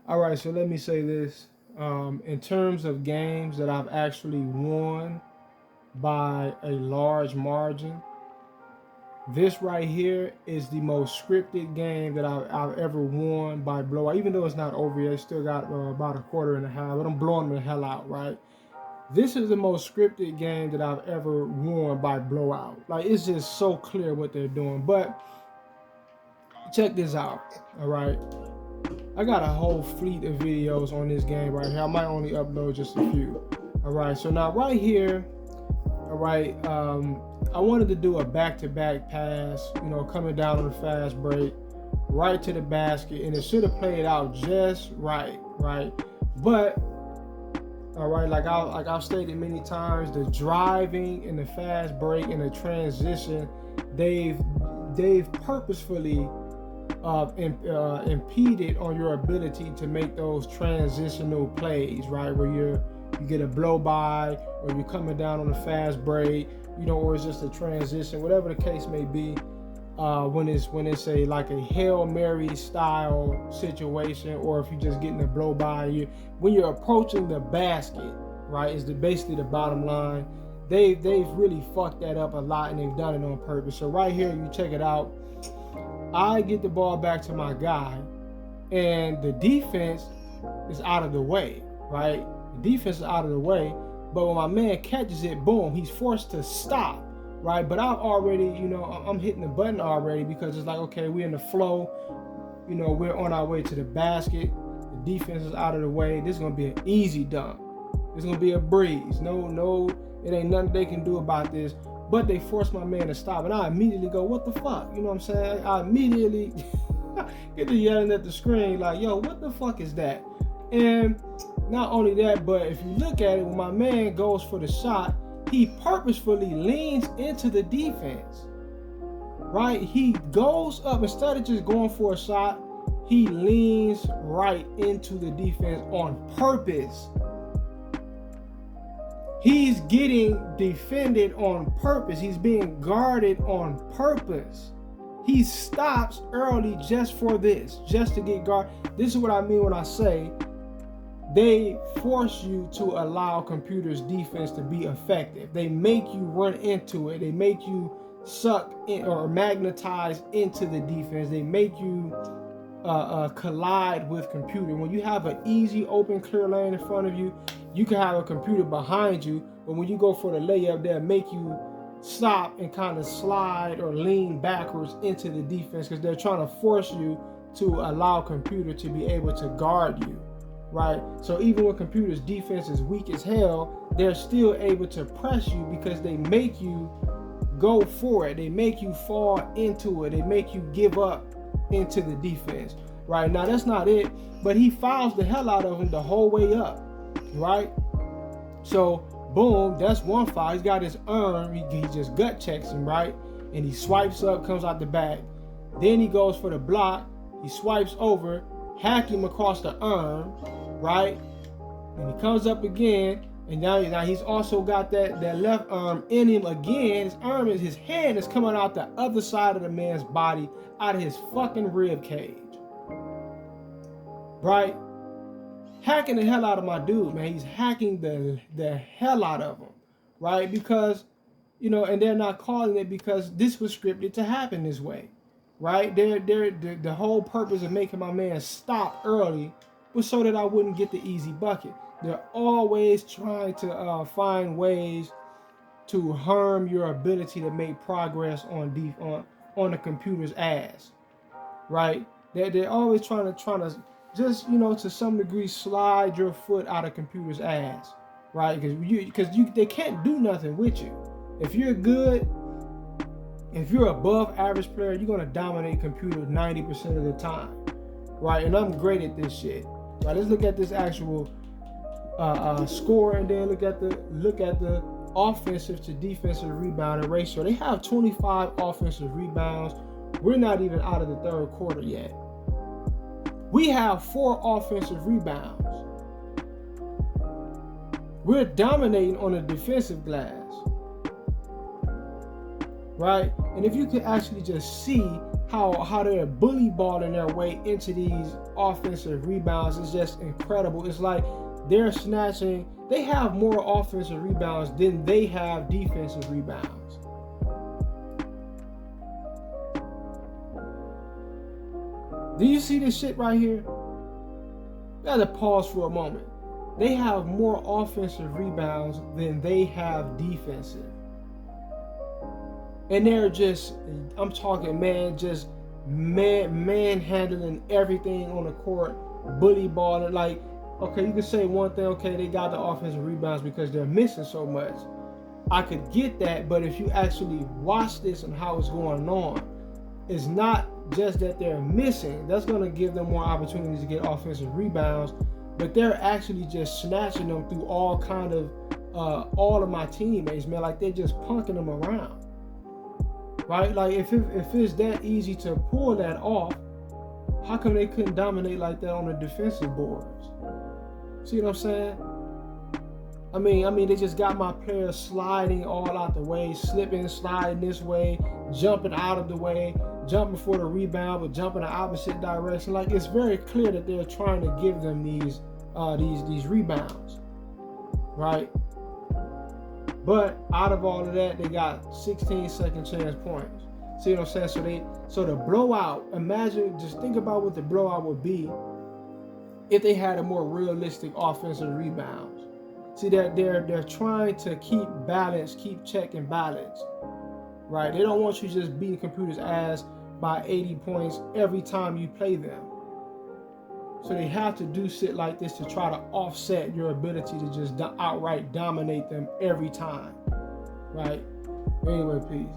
All right, so let me say this. In terms of games that I've actually won by a large margin, this right here is the most scripted game that I've ever won by blowout. Even though it's not over yet, still got about a quarter and a half, but I'm blowing the hell out, right? This is the most scripted game that I've ever won by blowout. Like, it's just so clear what they're doing. But check this out, all right? I got a whole fleet of videos on this game right here. I might only upload just a few. All right, so now right here, all right, I wanted to do a back-to-back pass, coming down on the fast break, right to the basket, and it should have played out just right, right? But all right, like I've stated many times, the driving and the fast break and the transition, they've purposefully impeded on your ability to make those transitional plays, right? Where you get a blow by, or you're coming down on a fast break, or it's just a transition, whatever the case may be. When it's a like a Hail Mary style situation, or if you're just getting a blow by, when you're approaching the basket, right? Is basically the bottom line. They've really fucked that up a lot, and they've done it on purpose. So right here, you check it out. I get the ball back to my guy, and the defense is out of the way, right? The defense is out of the way, but when my man catches it, boom, he's forced to stop, right? But I've already, I'm hitting the button already, because it's like, okay, we're in the flow, we're on our way to the basket. The defense is out of the way. This is gonna be an easy dunk. It's gonna be a breeze. No, it ain't nothing they can do about this. But they forced my man to stop, and I immediately go, what the fuck? You know what I'm saying? I immediately get to yelling at the screen like, yo, what the fuck is that? And not only that, but if you look at it, when my man goes for the shot, he purposefully leans into the defense, right? He goes up, instead of just going for a shot, he leans right into the defense on purpose. He's getting defended on purpose. He's being guarded on purpose. He stops early just for this, just to get guarded. This is what I mean when I say they force you to allow computers' defense to be effective. They make you run into it. They make you suck in or magnetize into the defense. They make you collide with computer. When you have an easy, open, clear lane in front of you, you can have a computer behind you, but when you go for the layup, they'll make you stop and kind of slide or lean backwards into the defense, because they're trying to force you to allow computer to be able to guard you, right? So even when computer's defense is weak as hell, they're still able to press you, because they make you go for it. They make you fall into it. They make you give up into the defense, right? Now that's not it, but he fouls the hell out of him the whole way up, right? So boom, that's one foul. He's got his arm, he just gut checks him, right? And he swipes up, comes out the back. Then he goes for the block, he swipes over, hack him across the arm, right? And he comes up again, and now he's also got that left arm in him again. His hand is coming out the other side of the man's body, out of his fucking rib cage, right? Hacking the hell out of my dude, man. He's hacking the hell out of him, right? Because, and they're not calling it because this was scripted to happen this way, right? The whole purpose of making my man stop early was so that I wouldn't get the easy bucket. They're always trying to find ways to harm your ability to make progress on the computer's ass, right? They're always trying to just, to some degree slide your foot out of computer's ass, right? Because they can't do nothing with you. If you're good, if you're above average player, you're gonna dominate computer 90% of the time, right? And I'm great at this shit, right? Let's look at this actual score, and then look at the offensive to defensive rebounding ratio. They have 25 offensive rebounds. We're not even out of the third quarter yet. We have 4 offensive rebounds. We're dominating on the defensive glass, right? And if you could actually just see how they're bully balling their way into these offensive rebounds is just incredible. It's like they're snatching. They have more offensive rebounds than they have defensive rebounds. Do you see this shit right here? You gotta pause for a moment. They have more offensive rebounds than they have defensive. And they're just, I'm talking, man, just manhandling everything on the court, bully balling. Like, okay, you can say one thing, okay, they got the offensive rebounds because they're missing so much. I could get that, but if you actually watch this and how it's going on, it's not just that they're missing. That's going to give them more opportunities to get offensive rebounds, but they're actually just snatching them through all of my teammates, man. Like, they're just punking them around. Right? Like, if it's that easy to pull that off, how come they couldn't dominate like that on the defensive boards? See what I'm saying? I mean, they just got my players sliding all out the way, slipping, sliding this way, jumping out of the way, jumping for the rebound, but jumping the opposite direction. Like, it's very clear that they're trying to give them these rebounds, right? But out of all of that, they got 16 second chance points. See what I'm saying? So the blowout, imagine, just think about what the blowout would be if they had a more realistic offensive rebounds. See, they're trying to keep balance, keep check and balance, right? They don't want you just beating computers' ass by 80 points every time you play them. So they have to do shit like this to try to offset your ability to just outright dominate them every time, right? Anyway, peace.